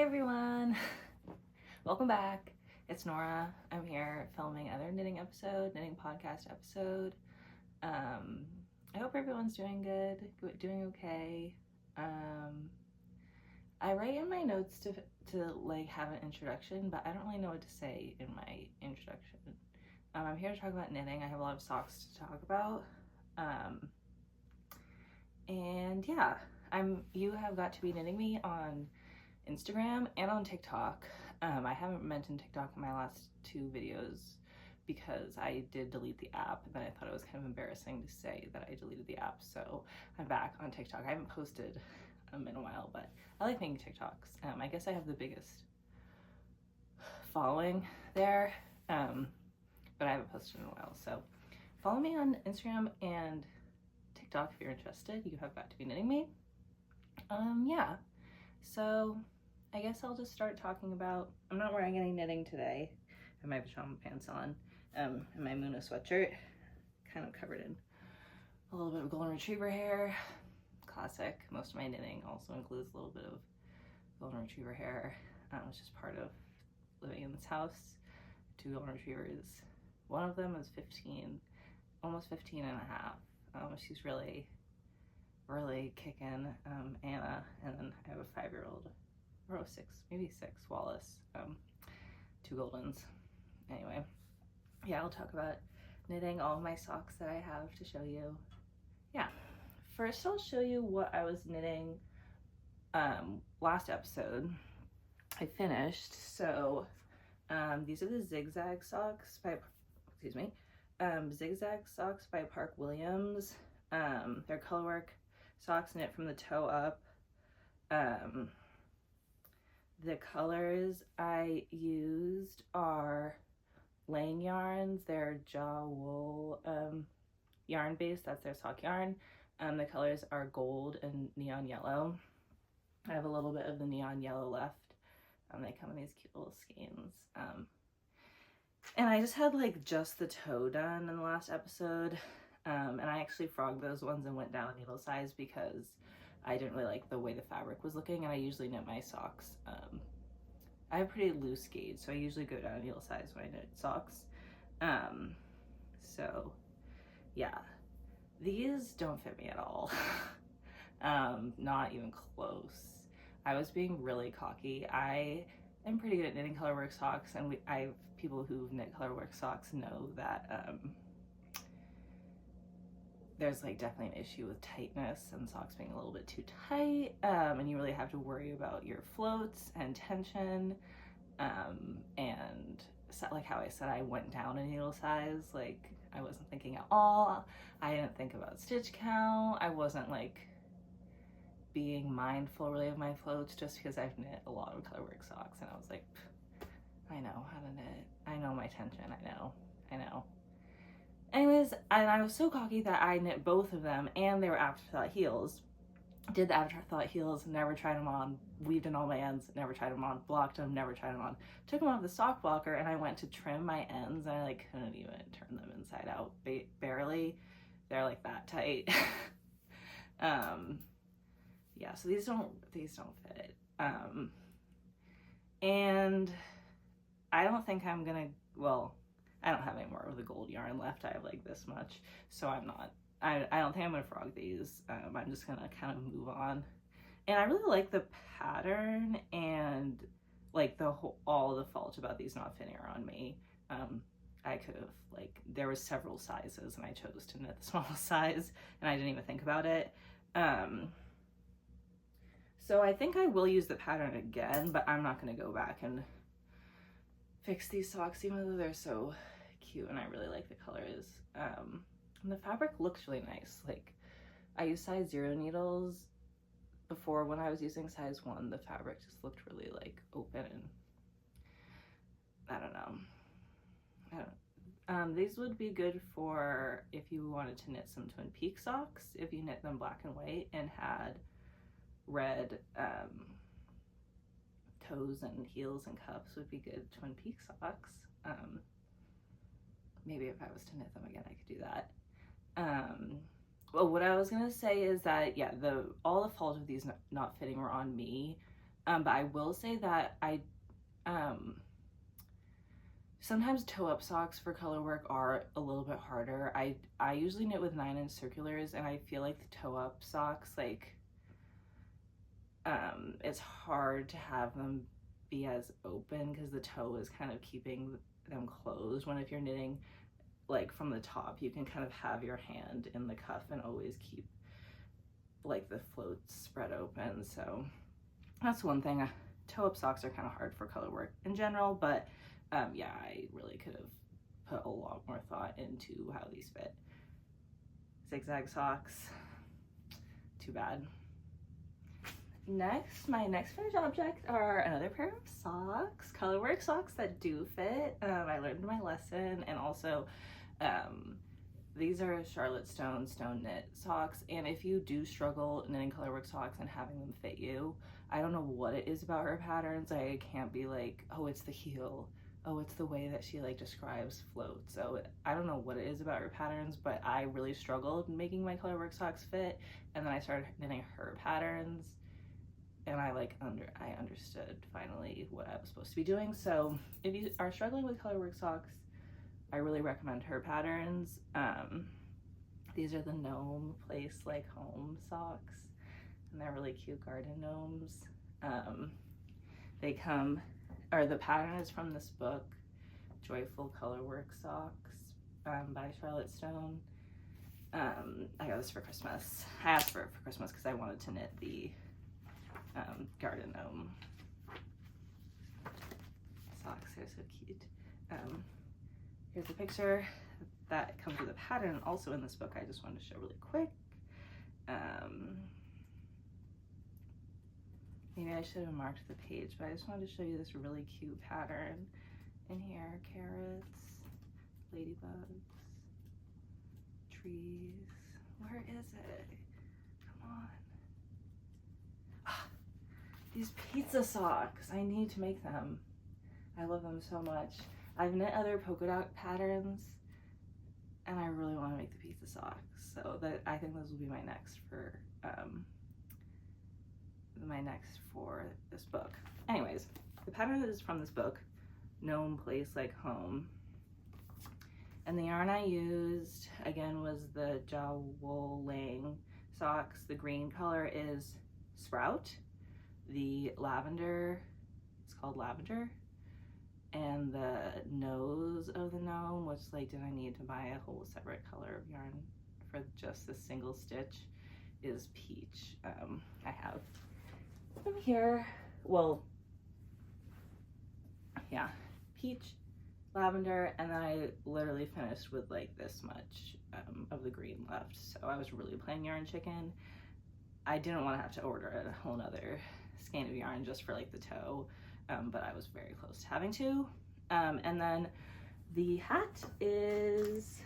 everyone! Welcome back. It's Nora. I'm here filming another knitting podcast episode. I hope everyone's doing good, doing okay. I write in my notes to like have an introduction, but I don't really know what to say in my introduction. I'm here to talk about knitting. I have a lot of socks to talk about. And yeah, you have got to be knitting me on Instagram and on TikTok. I haven't mentioned TikTok in my last two videos because I did delete the app, and then I thought it was kind of embarrassing to say that I deleted the app, so I'm back on TikTok. I haven't posted in a while, but I like making TikToks. I guess I have the biggest following there, but I haven't posted in a while, so follow me on Instagram and TikTok if you're interested. You have got to be knitting me. Yeah, so I guess I'll just start talking about, I'm not wearing any knitting today. I have my pajama pants on, and my Muna sweatshirt, kind of covered in a little bit of golden retriever hair. Classic. Most of my knitting also includes a little bit of golden retriever hair. It's just part of living in this house. Two golden retrievers. One of them is 15, almost 15 and a half. She's really kicking, Anna, and then I have a 5-year-old, or 6, maybe 6, Wallace, 2 Goldens. Anyway, yeah, I'll talk about knitting, all of my socks that I have to show you. Yeah, first I'll show you what I was knitting last episode. I finished, so these are the zigzag socks by, zigzag socks by Park Williams. They're Colorwork Socks, knit from the toe up. The colors I used are Lane yarns. They're Jawoll yarn base. That's their sock yarn. The colors are gold and neon yellow. I have a little bit of the neon yellow left. They come in these cute little skeins. And I just had like just the toe done in the last episode. And I actually frogged those ones and went down a needle size because I didn't really like the way the fabric was looking, and I usually knit my socks. I have pretty loose gauge, so I usually go down a needle size when I knit socks. So yeah, these don't fit me at all. Not even close. I was being really cocky. I am pretty good at knitting Colorwork Socks, and people who've knit Colorwork Socks know that there's like definitely an issue with tightness and socks being a little bit too tight, and you really have to worry about your floats and tension, and so, like how I said, I went down a needle size. Like, I wasn't thinking at all. I didn't think about stitch count. I wasn't like being mindful really of my floats, just because I've knit a lot of Colorwork Socks, and I was like, I know how to knit. I know my tension. I know. Anyways, and I was so cocky that I knit both of them, and they were afterthought heels. Did the afterthought heels, never tried them on, weaved in all my ends, never tried them on, blocked them, never tried them on. Took them off the sock blocker, and I went to trim my ends, and I like couldn't even turn them inside out, barely. They're like that tight. Yeah, so these don't fit. And I don't think I'm gonna, well, I don't have any more of the gold yarn left. I have like this much, so I don't think I'm gonna frog these. I'm just gonna kind of move on. And I really like the pattern, and like all the fault about these not fitting are on me. I could have, like, there was several sizes, and I chose to knit the smallest size, and I didn't even think about it. So I think I will use the pattern again, but I'm not gonna go back and fix these socks, even though they're so cute and I really like the colors. And the fabric looks really nice. Like, I used size 0 needles before. When I was using size 1, the fabric just looked really like open, and I don't know. These would be good for if you wanted to knit some Twin Peaks socks, if you knit them black and white and had red toes and heels and cuffs would be good Twin Peaks socks. Maybe if I was to knit them again, I could do that. Well, what I was gonna say is that, yeah, all the fault of these not fitting were on me. But I will say that sometimes toe-up socks for color work are a little bit harder. I usually knit with 9-inch circulars, and I feel like the toe-up socks, like, it's hard to have them be as open because the toe is kind of keeping them closed, when if you're knitting like from the top, you can kind of have your hand in the cuff and always keep like the floats spread open. So that's one thing. Toe-up socks are kind of hard for color work in general, but yeah, I really could have put a lot more thought into how these fit. Zigzag socks, too bad. Next, my next finished object are another pair of socks, Colorwork socks that do fit. I learned my lesson, and also these are Charlotte Stone knit socks, and if you do struggle knitting Colorwork socks and having them fit you, I don't know what it is about her patterns. I can't be like, oh, it's the heel, oh, it's the way that she like describes floats. So I don't know what it is about her patterns, but I really struggled making my Colorwork socks fit, and then I started knitting her patterns, and I understood finally what I was supposed to be doing. So if you are struggling with Colorwork socks, I really recommend her patterns. These are the Gnome Place Like Home socks, and they're really cute garden gnomes. They come, or the pattern is from this book, Joyful Colorwork Socks by Charlotte Stone. I got this for Christmas. I asked for it for Christmas because I wanted to knit the garden gnome socks. They're so cute. Here's a picture that comes with a pattern also in this book. I just wanted to show really quick. Maybe I should have marked the page, but I just wanted to show you this really cute pattern in here. Carrots, ladybugs, trees. Where is it? Come on. These pizza socks, I need to make them. I love them so much. I've knit other polka dot patterns, and I really want to make the pizza socks. So that, I think those will be my next for this book. Anyways, the pattern that is from this book, Gnome Place Like Home. And the yarn I used, again, was the Jawoll socks. The green color is Sprout. The lavender, it's called Lavender. And the nose of the gnome, which, like, did I need to buy a whole separate color of yarn for just this single stitch, is Peach. I have them here. Well, yeah, Peach, Lavender, and then I literally finished with like this much of the green left. So I was really playing yarn chicken. I didn't want to have to order a whole nother skein of yarn just for like the toe, but I was very close to having to. And then the hat is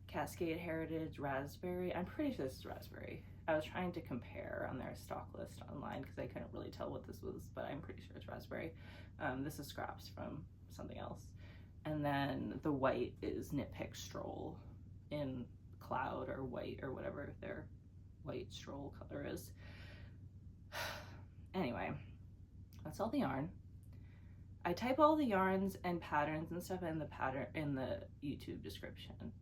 Cascade Heritage Raspberry. I'm pretty sure this is raspberry. I was trying to compare on their stock list online because I couldn't really tell what this was, but I'm pretty sure it's raspberry. This is scraps from something else. And then the white is Knit Pick Stroll in cloud or white or whatever their white stroll color is. Anyway, that's all the yarn. I type all the yarns and patterns and stuff in the YouTube description.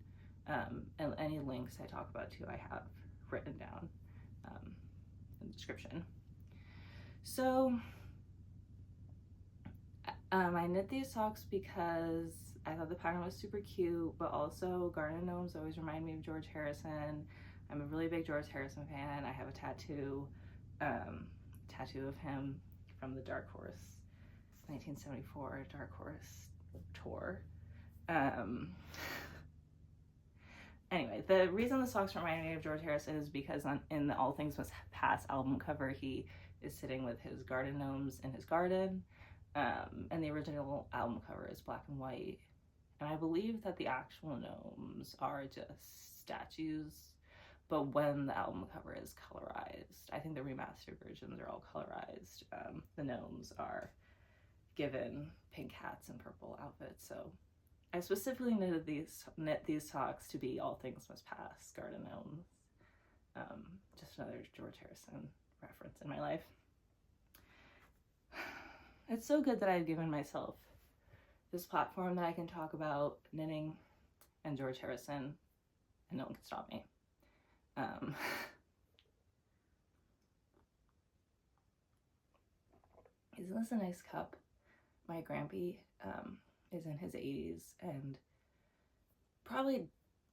And any links I talk about too, I have written down in the description. So I knit these socks because I thought the pattern was super cute, but also garden gnomes always remind me of George Harrison. I'm a really big George Harrison fan. I have a tattoo of him from the Dark Horse 1974 Dark Horse tour. Anyway, the reason the socks remind me of George Harrison is because in the All Things Must Pass album cover, he is sitting with his garden gnomes in his garden. And the original album cover is black and white. And I believe that the actual gnomes are just statues, but when the album cover is colorized, I think the remastered versions are all colorized. The gnomes are given pink hats and purple outfits. So I specifically knit these socks to be All Things Must Pass garden gnomes. Just another George Harrison reference in my life. it's so good that I've given myself this platform that I can talk about knitting and George Harrison and no one can stop me. Isn't this a nice cup? My grampy is in his 80s, and probably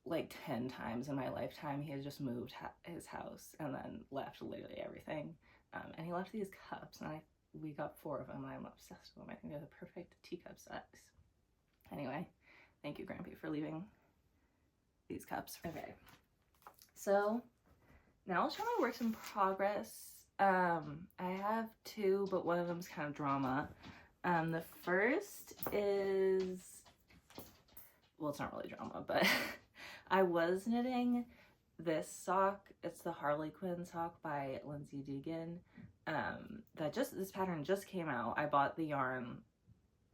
like 10 times in my lifetime he has just moved his house and then left literally everything. And he left these cups, and we got 4 of them, and I'm obsessed with them. I think they're the perfect teacup size. Anyway, thank you, Grampy, for leaving these cups. Okay, so now I'll show my works in progress. I have 2, but one of them is kind of drama. The first is, well, it's not really drama, but I was knitting this sock. It's the Harlequin sock by DEGEN. This pattern just came out. I bought the yarn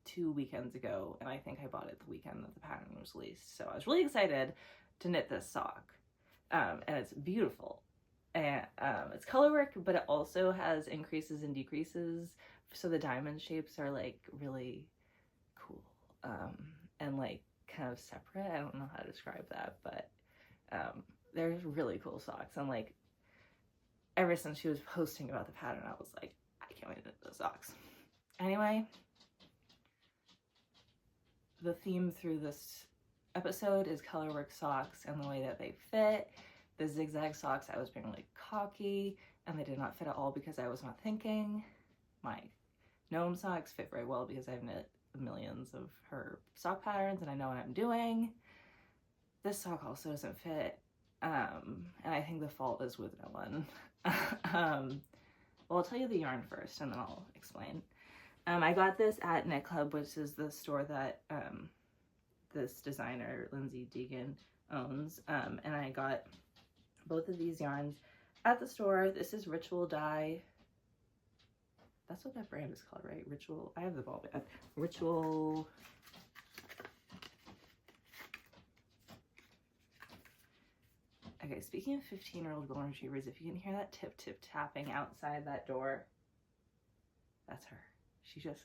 2 weekends ago, and I think I bought it the weekend that the pattern was released. So I was really excited to knit this sock, and it's beautiful. And it's colorwork, but it also has increases and decreases, so the diamond shapes are like really cool, and like kind of separate. I don't know how to describe that, but they're really cool socks. And like ever since she was posting about the pattern, I was like, I can't wait to knit those socks. Anyway, the theme through this episode is Colorwork socks and the way that they fit. The zigzag socks, I was being really cocky, and they did not fit at all because I was not thinking. My Gnome socks fit very well because I've knit millions of her sock patterns and I know what I'm doing. This sock also doesn't fit, and I think the fault is with no one. Well, I'll tell you the yarn first and then I'll explain. I got this at Knit Club, which is the store that this designer, DEGEN, owns, and I got both of these yarns at the store. This is Ritual Dye. That's what that brand is called, right? Ritual. I have the ball bag. Ritual. Okay, speaking of 15-year-old golden retrievers, if you can hear that tip tapping outside that door, that's her. She's just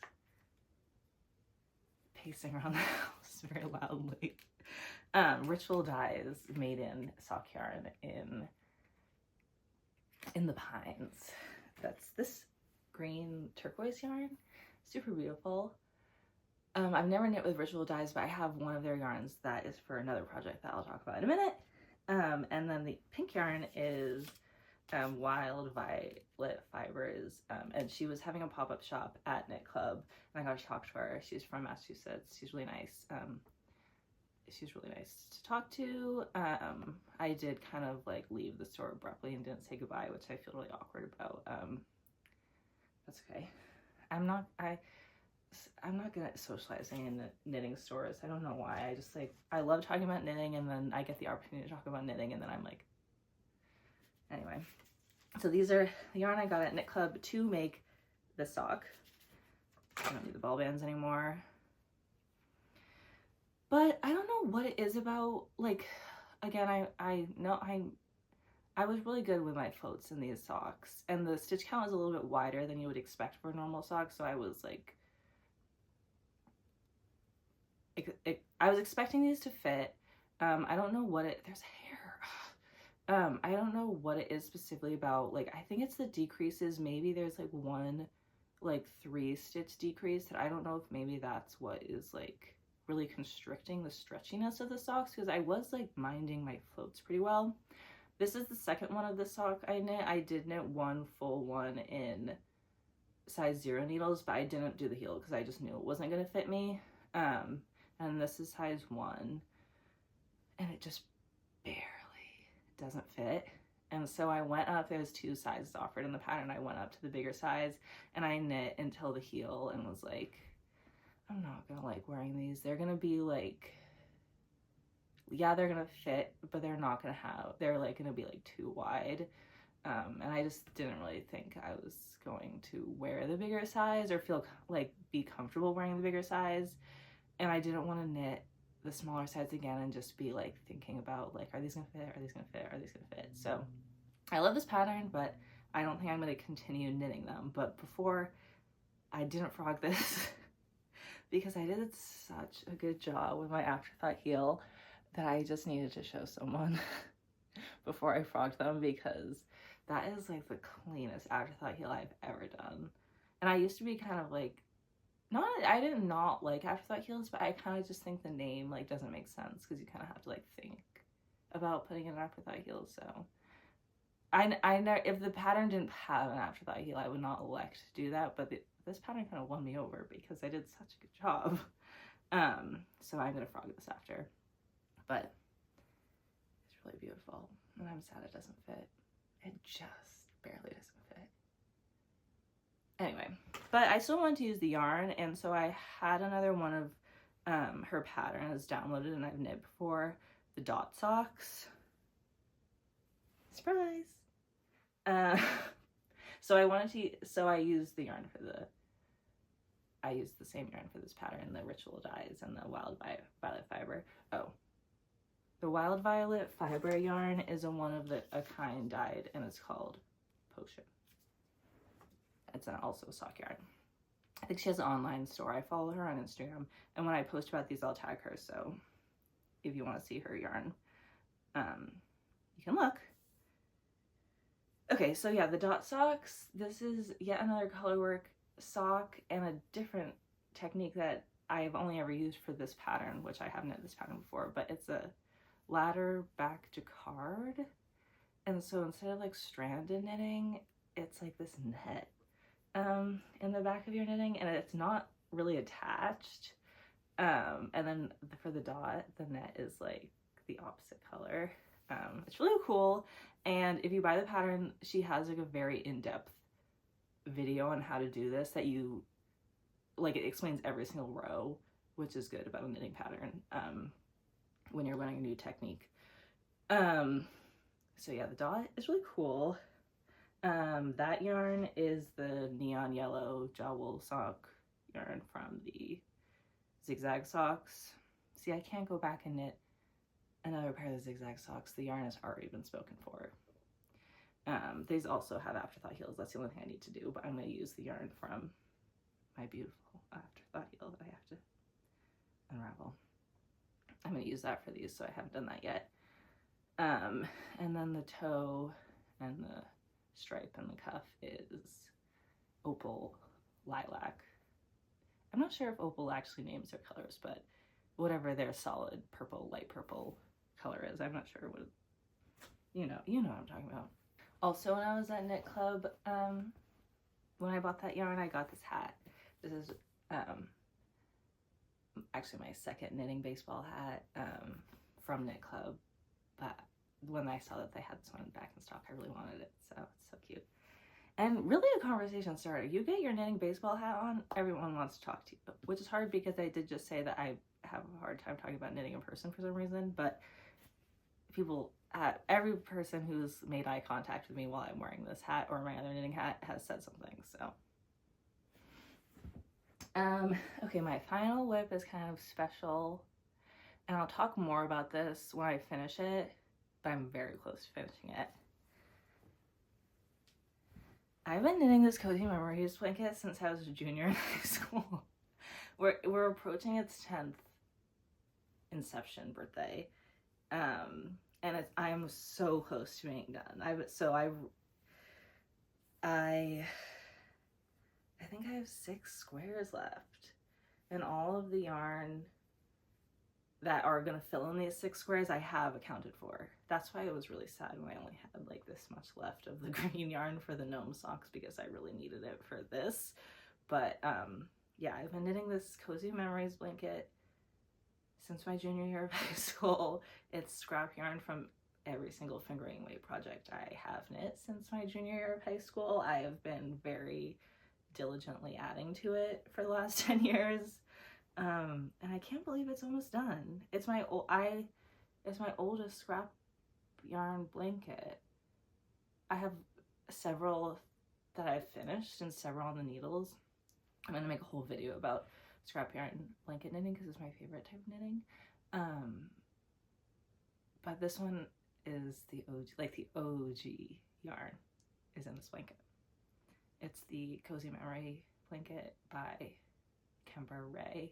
pacing around the house very loudly. Ritual Dye's Maiden sock yarn in the Pines. That's this green turquoise yarn. Super beautiful. I've never knit with Ritual Dyes, but I have one of their yarns that is for another project that I'll talk about in a minute. And then the pink yarn is Wild Violet Fibers, and she was having a pop-up shop at Knit Club, and I got to talk to her. She's from Massachusetts. She's really nice. She's really nice to talk to. I did kind of like leave the store abruptly and didn't say goodbye, which I feel really awkward about. That's okay. I'm not good at socializing in knitting stores. I don't know why. I just like, I love talking about knitting, and then I get the opportunity to talk about knitting, and then I'm like, anyway. So these are the yarn I got at Knit Club to make the sock. I don't need the ball bands anymore. But I don't know what it is about, like, again, I know I was really good with my floats in these socks, and the stitch count is a little bit wider than you would expect for a normal sock, so I was like, I was expecting these to fit. I don't know what there's hair. I don't know what it is specifically about, like, I think it's the decreases. Maybe there's like one, like 3 stitch decrease that I don't know if maybe that's what is like really constricting the stretchiness of the socks, because I was like minding my floats pretty well. This is the second one of the sock I knit. I did knit one full one in size 0 needles, but I didn't do the heel because I just knew it wasn't going to fit me. And this is size 1, and it just barely doesn't fit. And so I went up, there's 2 sizes offered in the pattern. I went up to the bigger size and I knit until the heel and was like, I'm not gonna like wearing these. They're gonna be like, yeah, they're gonna fit, but they're not gonna they're like gonna be like too wide. And I just didn't really think I was going to wear the bigger size or feel like be comfortable wearing the bigger size. And I didn't want to knit the smaller size again and just be like thinking about like, are these gonna fit? Are these gonna fit? Are these gonna fit? So I love this pattern, but I don't think I'm gonna continue knitting them. But before I I didn't frog this because I did such a good job with my afterthought heel that I just needed to show someone before I frogged them, because that is like the cleanest afterthought heel I've ever done. And I used to be kind of like, I did not like afterthought heels, but I kind of just think the name like doesn't make sense because you kind of have to like think about putting in an afterthought heel. So I know if the pattern didn't have an afterthought heel, I would not elect to do that, but this pattern kind of won me over because I did such a good job. So I'm gonna frog this after, but it's really beautiful, and I'm sad it doesn't fit. It just barely doesn't fit. Anyway, but I still wanted to use the yarn, and so I had another one of her patterns downloaded, and I've knit before, the dot socks. Surprise! So I used the yarn I used the same yarn for this pattern, the ritual dyes and the wild violet fiber. Oh, the wild violet fiber yarn is a one of a kind dyed, and it's called Potion. It's also a sock yarn. I think she has an online store. I follow her on Instagram, and when I post about these, I'll tag her. So if you want to see her yarn, you can look. Okay, so yeah, the dot socks. This is yet another Colorwork sock and a different technique that I've only ever used for this pattern, which I haven't knit this pattern before, but it's a ladder back jacquard. And so instead of like stranded knitting, it's like this net in the back of your knitting, and it's not really attached. And then for the dot, the net is like the opposite color. It's really cool, and if you buy the pattern, she has like a very in-depth video on how to do this that you like, it explains every single row, which is good about a knitting pattern when you're learning a new technique. So yeah, the dot is really cool. That yarn is the neon yellow Jawoll sock yarn from the zigzag socks. See, I can't go back and knit another pair of the zigzag socks. The yarn has already been spoken for. These also have afterthought heels. That's the only thing I need to do, but I'm going to use the yarn from my beautiful afterthought heel that I have to unravel. I'm going to use that for these, so I haven't done that yet. And then the toe and the stripe and the cuff is Opal Lilac. I'm not sure if Opal actually names their colors, but whatever their solid purple, light purple color is, I'm not sure what, you know what I'm talking about. Also, when I was at Knit Club, when I bought that yarn, I got this hat. This is actually my second knitting baseball hat from Knit Club, but when I saw that they had this one back in stock, I really wanted it, so it's so cute. And really a conversation starter. You get your knitting baseball hat on, everyone wants to talk to you, which is hard because I did just say that I have a hard time talking about knitting in person for some reason, but every person who's made eye contact with me while I'm wearing this hat or my other knitting hat has said something, so. Okay, my final whip is kind of special, and I'll talk more about this when I finish it, but I'm very close to finishing it. I've been knitting this Cozy Memories blanket since I was a junior in high school. We're approaching its 10th inception birthday, and I'm so close to being done. I think I have 6 squares left, and all of the yarn that are gonna fill in these 6 squares I have accounted for. That's why it was really sad when I only had like this much left of the green yarn for the Gnome socks, because I really needed it for this. But yeah, I've been knitting this Cozy Memories blanket since my junior year of high school. It's scrap yarn from every single fingering weight project I have knit since my junior year of high school. I have been very diligently adding to it for the last 10 years. And I can't believe it's almost done. It's my oldest scrap yarn blanket. I have several that I've finished and several on the needles. I'm gonna make a whole video about scrap yarn blanket knitting because it's my favorite type of knitting. But this one is the OG, like the OG yarn is in this blanket. It's the Cozy Memory blanket by Kemper Wray,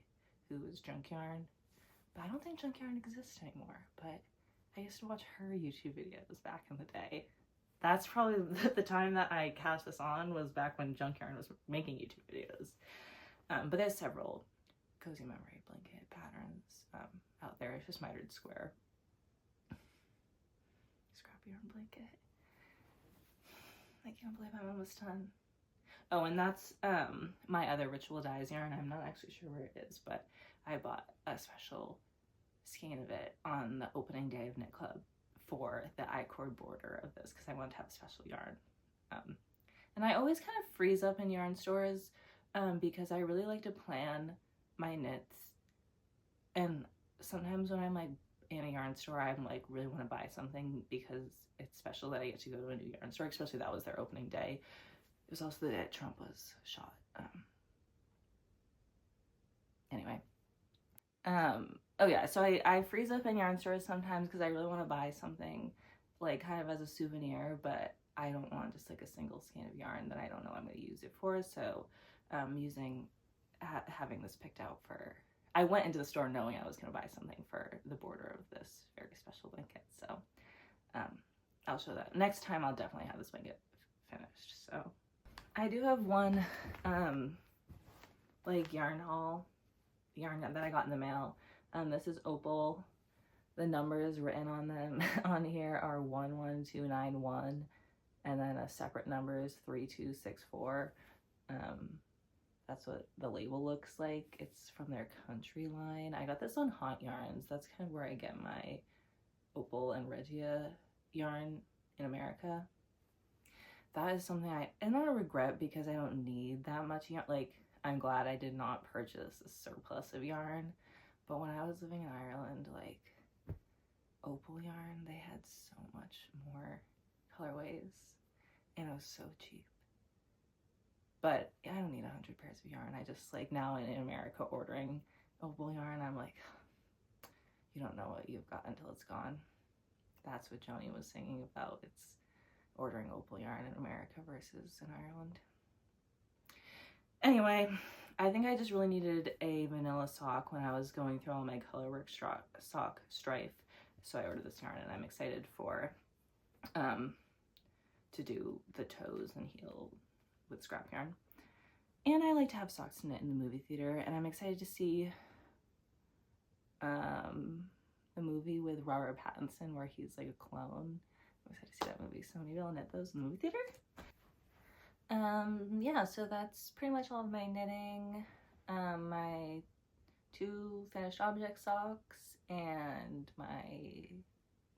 who was junk yarn. But I don't think junk yarn exists anymore, but I used to watch her YouTube videos back in the day. That's probably the time that I cast this on, was back when junk yarn was making YouTube videos. But there's several cozy memory blanket patterns out there. It's just mitered square. Scrap yarn blanket. I can't believe I'm almost done. Oh, and that's my other Ritual Dyes yarn. I'm not actually sure where it is, but I bought a special skein of it on the opening day of Knit Club for the I-cord border of this, because I wanted to have a special yarn. And I always kind of freeze up in yarn stores because I really like to plan my knits, and sometimes when I'm like in a yarn store, I'm like really want to buy something because it's special that I get to go to a new yarn store, especially that was their opening day. It was also the day that Trump was shot. Anyway. Oh yeah, so I freeze up in yarn stores sometimes because I really want to buy something like kind of as a souvenir, but I don't want just like a single skein of yarn that I don't know I'm going to use it for. So having this picked out for, I went into the store knowing I was going to buy something for the border of this very special blanket. So I'll show that. Next time I'll definitely have this blanket finished. So I do have one like yarn haul, yarn that I got in the mail. This is Opal. The numbers written on them on here are 11291, and then a separate number is 3264. That's what the label looks like. It's from their country line. I got this on Hot Yarns. That's kind of where I get my Opal and Regia yarn in America. That is something I'm not a regret because I don't need that much yarn. Like, I'm glad I did not purchase a surplus of yarn. But when I was living in Ireland, like, Opal yarn, they had so much more colorways, and it was so cheap. But I don't need 100 pairs of yarn. I just, like, now in America ordering Opal yarn, I'm like, you don't know what you've got until it's gone. That's what Joni was singing about. It's ordering Opal yarn in America versus in Ireland. Anyway, I think I just really needed a vanilla sock when I was going through all my Colorwork sock strife. So I ordered this yarn, and I'm excited for to do the toes and heel with scrap yarn. And I like to have socks to knit in the movie theater, and I'm excited to see the movie with Robert Pattinson where he's like a clone. I'm excited to see that movie, so maybe I'll knit those in the movie theater. Yeah, so that's pretty much all of my knitting. My 2 finished object socks and my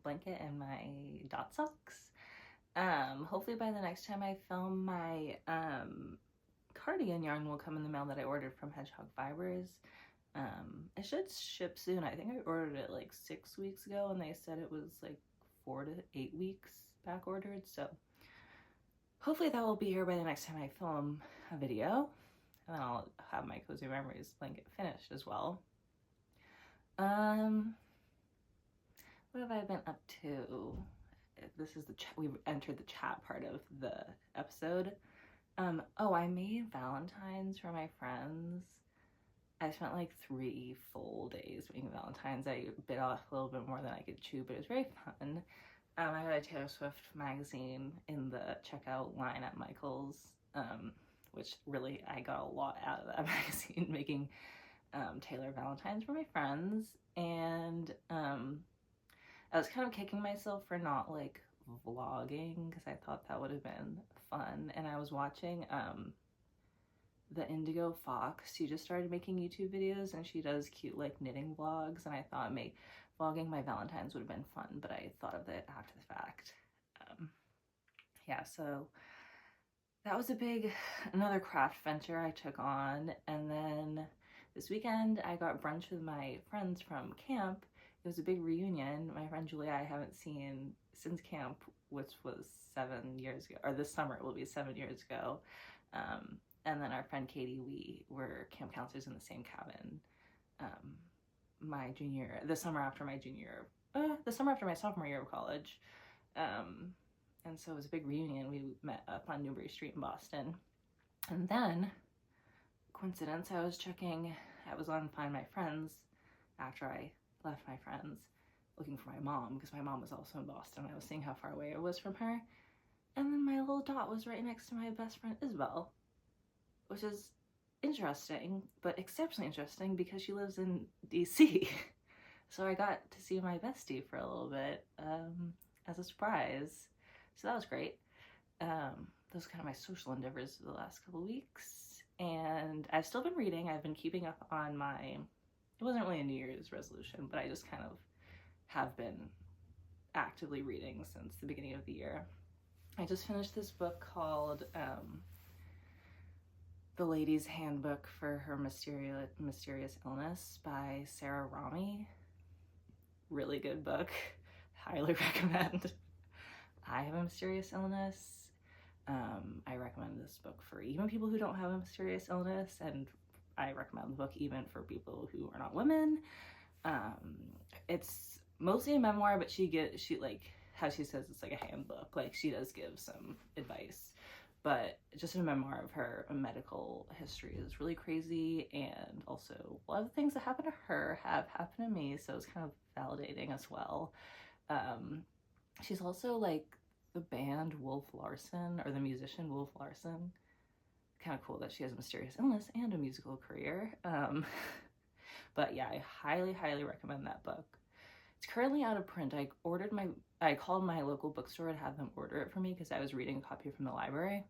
blanket and my dot socks. Hopefully by the next time I film, my cardigan yarn will come in the mail that I ordered from Hedgehog Fibers. It should ship soon. I think I ordered it like 6 weeks ago, and they said it was like 4 to 8 weeks back ordered, so hopefully that will be here by the next time I film a video, and then I'll have my Cozy Memories blanket finished as well. What have I been up to? This is we've entered the chat part of the episode. Oh, I made Valentines for my friends. I spent like 3 full days making Valentines. I bit off a little bit more than I could chew, but it was very fun. I got a Taylor Swift magazine in the checkout line at Michael's, which really, I got a lot out of that magazine, making Taylor Valentines for my friends. And I was kind of kicking myself for not like vlogging, because I thought that would have been fun. And I was watching the Indigo Fox. She just started making YouTube videos, and she does cute like knitting vlogs, and I thought vlogging my Valentines would have been fun, but I thought of it after the fact. Yeah, so that was another craft venture I took on. And then this weekend I got brunch with my friends from camp. It was a big reunion. My friend Julia I haven't seen since camp, which was 7 years ago, or this summer it will be 7 years ago. And then our friend Katie, we were camp counselors in the same cabin the summer after my sophomore year of college. And so it was a big reunion. We met up on Newbury Street in Boston. And then coincidence, I was checking, I was on Find My Friends after I left my friends, looking for my mom, because my mom was also in Boston. I was seeing how far away it was from her. And then my little dot was right next to my best friend Isabel, which is interesting, but exceptionally interesting because she lives in DC. So I got to see my bestie for a little bit as a surprise. So that was great. Those are kind of my social endeavors for the last couple weeks. And I've still been reading. I've been keeping up on my, it wasn't really a New Year's resolution, but I just kind of have been actively reading since the beginning of the year. I just finished this book called The Lady's Handbook for Her Mysterious Illness by Sarah Rami. Really good book. Highly recommend. I have a mysterious illness. I recommend this book for even people who don't have a mysterious illness, and I recommend the book even for people who are not women. It's mostly a memoir, but she like how she says it's like a handbook. Like she does give some advice, but just a memoir of her medical history is really crazy, and also a lot of the things that happened to her have happened to me, so it's kind of validating as well. She's also like the band Wolf Larson, or the musician Wolf Larson. Kind of cool that she has a mysterious illness and a musical career. But yeah, I highly recommend that book. It's currently out of print. I called my local bookstore to have them order it for me because I was reading a copy from the library,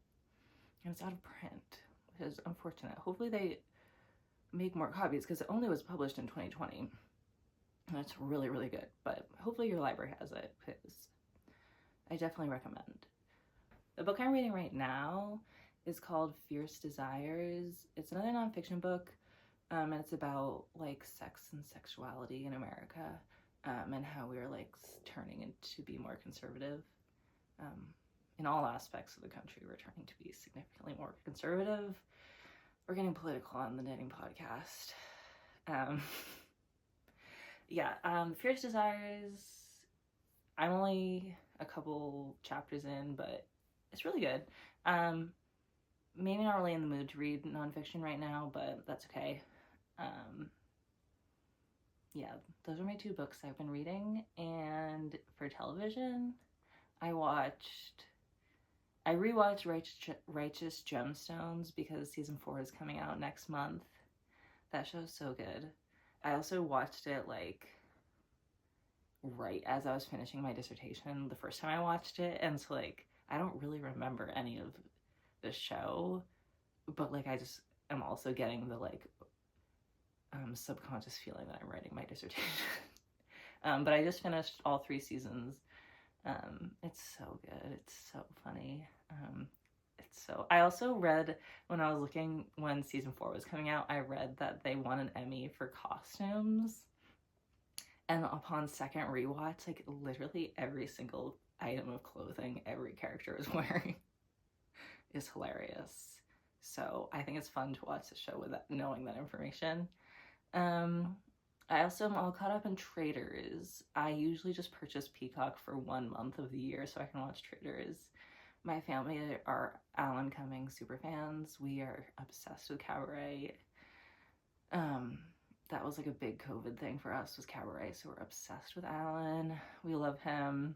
and it's out of print, which is unfortunate. Hopefully they make more copies because it only was published in 2020. And it's really good, but hopefully your library has it because I definitely recommend. The book I'm reading right now is called Fierce Desires. It's another nonfiction book, and it's about like sex and sexuality in America, and how we're like turning into be more conservative. In all aspects of the country, we're turning to be significantly more conservative. We're getting political on the Knitting Podcast. Fierce Desires, I'm only a couple chapters in, but it's really good. Maybe not really in the mood to read nonfiction right now, but that's okay. Those are my two books I've been reading. And for television, I rewatched Righteous Gemstones because season 4 is coming out next month. That show's so good. I also watched it like right as I was finishing my dissertation the first time I watched it, and so like I don't really remember any of the show, but like I just am also getting the like subconscious feeling that I'm writing my dissertation. But I just finished all 3 seasons. It's so good. It's so funny. I also read when season 4 was coming out, I read that they won an Emmy for costumes. And upon second rewatch, like literally every single item of clothing every character is wearing is hilarious. So I think it's fun to watch the show with knowing that information. I also am all caught up in Traitors. I usually just purchase Peacock for 1 month of the year so I can watch Traitors. My family are Alan Cumming super fans. We are obsessed with Cabaret. That was like a big COVID thing for us, was Cabaret, so we're obsessed with Alan. We love him.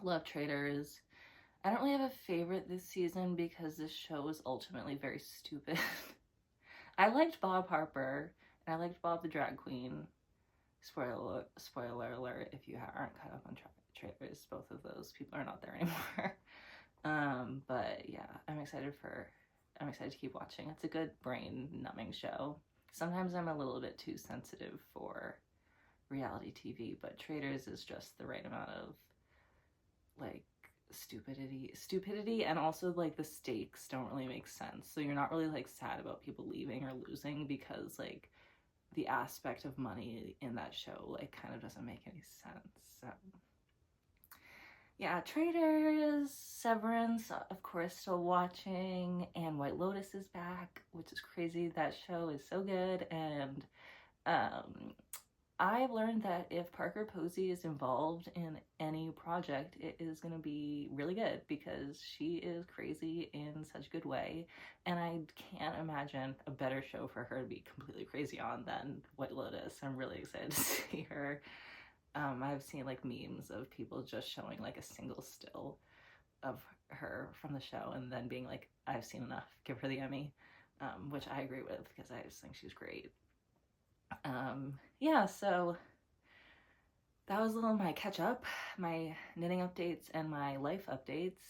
Love Traitors. I don't really have a favorite this season because this show was ultimately very stupid. I liked Bob Harper, and I liked Bob the Drag Queen. Spoiler alert, if you aren't caught up on Traitors, both of those people are not there anymore. But yeah, I'm excited to keep watching. It's a good brain-numbing show. Sometimes I'm a little bit too sensitive for reality TV, but Traitors is just the right amount of like stupidity, and also like the stakes don't really make sense. So you're not really like sad about people leaving or losing because like the aspect of money in that show like kind of doesn't make any sense. So yeah, Traitors, Severance, of course, still watching, and White Lotus is back, which is crazy. That show is so good, and I've learned that if Parker Posey is involved in any project, it is going to be really good because she is crazy in such a good way, and I can't imagine a better show for her to be completely crazy on than White Lotus. I'm really excited to see her. I've seen like memes of people just showing like a single still of her from the show and then being like, I've seen enough, give her the Emmy, which I agree with because I just think she's great. Yeah, so that was a little my catch up, my knitting updates and my life updates.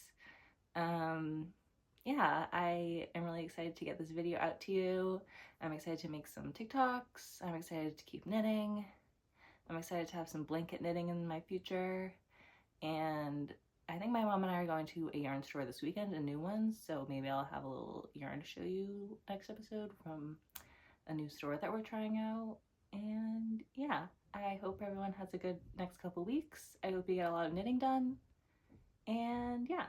Yeah, I am really excited to get this video out to you. I'm excited to make some TikToks. I'm excited to keep knitting. I'm excited to have some blanket knitting in my future. And I think my mom and I are going to a yarn store this weekend, a new one, so maybe I'll have a little yarn to show you next episode from a new store that we're trying out. And yeah, I hope everyone has a good next couple weeks. I hope you get a lot of knitting done. And yeah,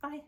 bye.